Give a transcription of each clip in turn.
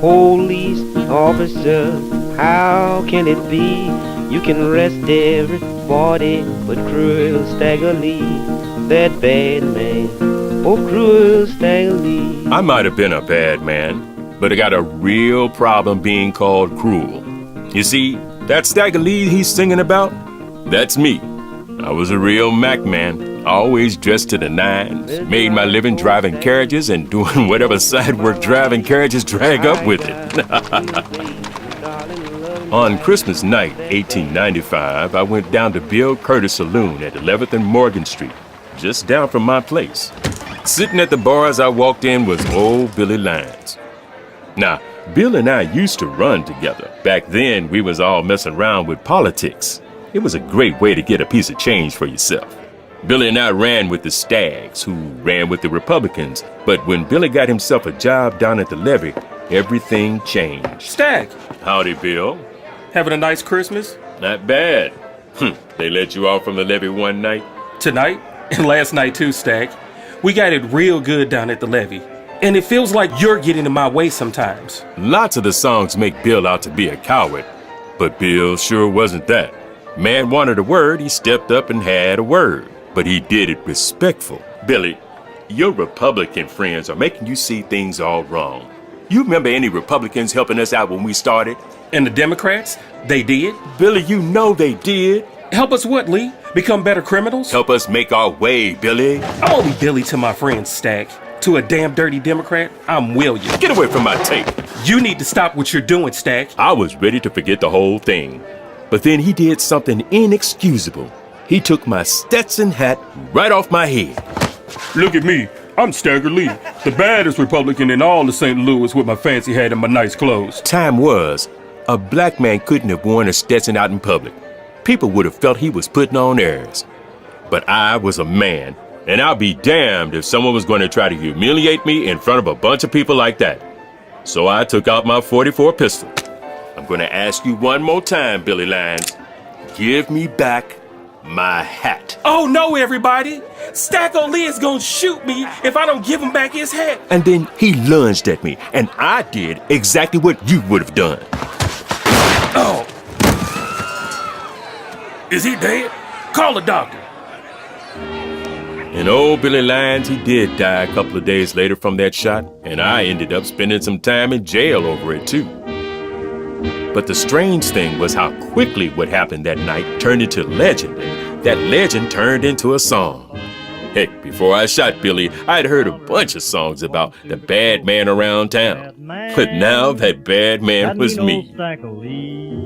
police officer. How can it be you can arrest everybody but cruel Stagger Lee, that bad man, oh cruel Stagger Lee. I might have been a bad man, but I got a real problem being called cruel. You see, that Stagger Lee he's singing about, that's me. I was a real Mac man, always dressed to the nines, made my living driving carriages and doing whatever side work driving carriages drag up with it. On Christmas night, 1895, I went down to Bill Curtis Saloon at 11th and Morgan Street, just down from my place. Sitting at the bar as I walked in was old Billy Lyons. Now, Bill and I used to run together. Back then, we was all messing around with politics. It was a great way to get a piece of change for yourself. Billy and I ran with the Stags, who ran with the Republicans. But when Billy got himself a job down at the levee, everything changed. Stag! Howdy, Bill. Having a nice Christmas? Not bad. They let you off from the levee one night? Tonight? And last night too, Stag. We got it real good down at the levee. And it feels like you're getting in my way sometimes. Lots of the songs make Bill out to be a coward. But Bill sure wasn't that. Man wanted a word, he stepped up and had a word. But he did it respectful. Billy, your Republican friends are making you see things all wrong. You remember any Republicans helping us out when we started? And the Democrats? They did? Billy, you know they did. Help us what, Lee? Become better criminals? Help us make our way, Billy. I'm only Billy to my friends, Stag. To a damn dirty Democrat, I'm William. Get away from my tape. You need to stop what you're doing, Stag. I was ready to forget the whole thing. But then he did something inexcusable. He took my Stetson hat right off my head. Look at me. I'm Stagger Lee, the baddest Republican in all of St. Louis with my fancy hat and my nice clothes. Time was, a black man couldn't have worn a Stetson out in public. People would have felt he was putting on airs. But I was a man, and I'll be damned if someone was going to try to humiliate me in front of a bunch of people like that. So I took out my .44 pistol. I'm going to ask you one more time, Billy Lyons. Give me back my hat. Oh no, everybody! Stagger Lee is gonna shoot me if I don't give him back his hat. And then he lunged at me, and I did exactly what you would have done. Oh. Is he dead? Call a doctor. And old Billy Lyons, he did die a couple of days later from that shot, and I ended up spending some time in jail over it too. But the strange thing was how quickly what happened that night turned into legend, and that legend turned into a song. Heck, before I shot Billy, I'd heard a bunch of songs about the bad man around town. But now that bad man was me.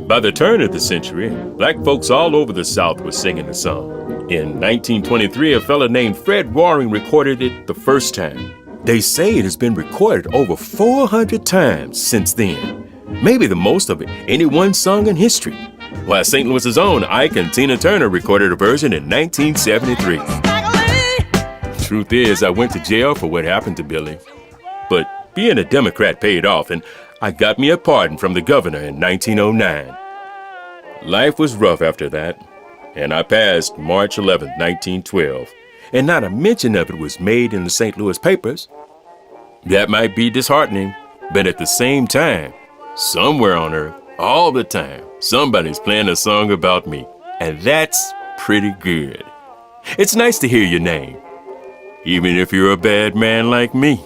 By the turn of the century, black folks all over the South were singing the song. In 1923, a fella named Fred Waring recorded it the first time. They say it has been recorded over 400 times since then. Maybe the most of it any one song in history. While St. Louis's own Ike and Tina Turner recorded a version in 1973. Truth is, I went to jail for what happened to Billy. But being a Democrat paid off, and I got me a pardon from the governor in 1909. Life was rough after that, and I passed March 11, 1912, and not a mention of it was made in the St. Louis papers. That might be disheartening, but at the same time, somewhere on earth, all the time, somebody's playing a song about me. And that's pretty good. It's nice to hear your name, even if you're a bad man like me.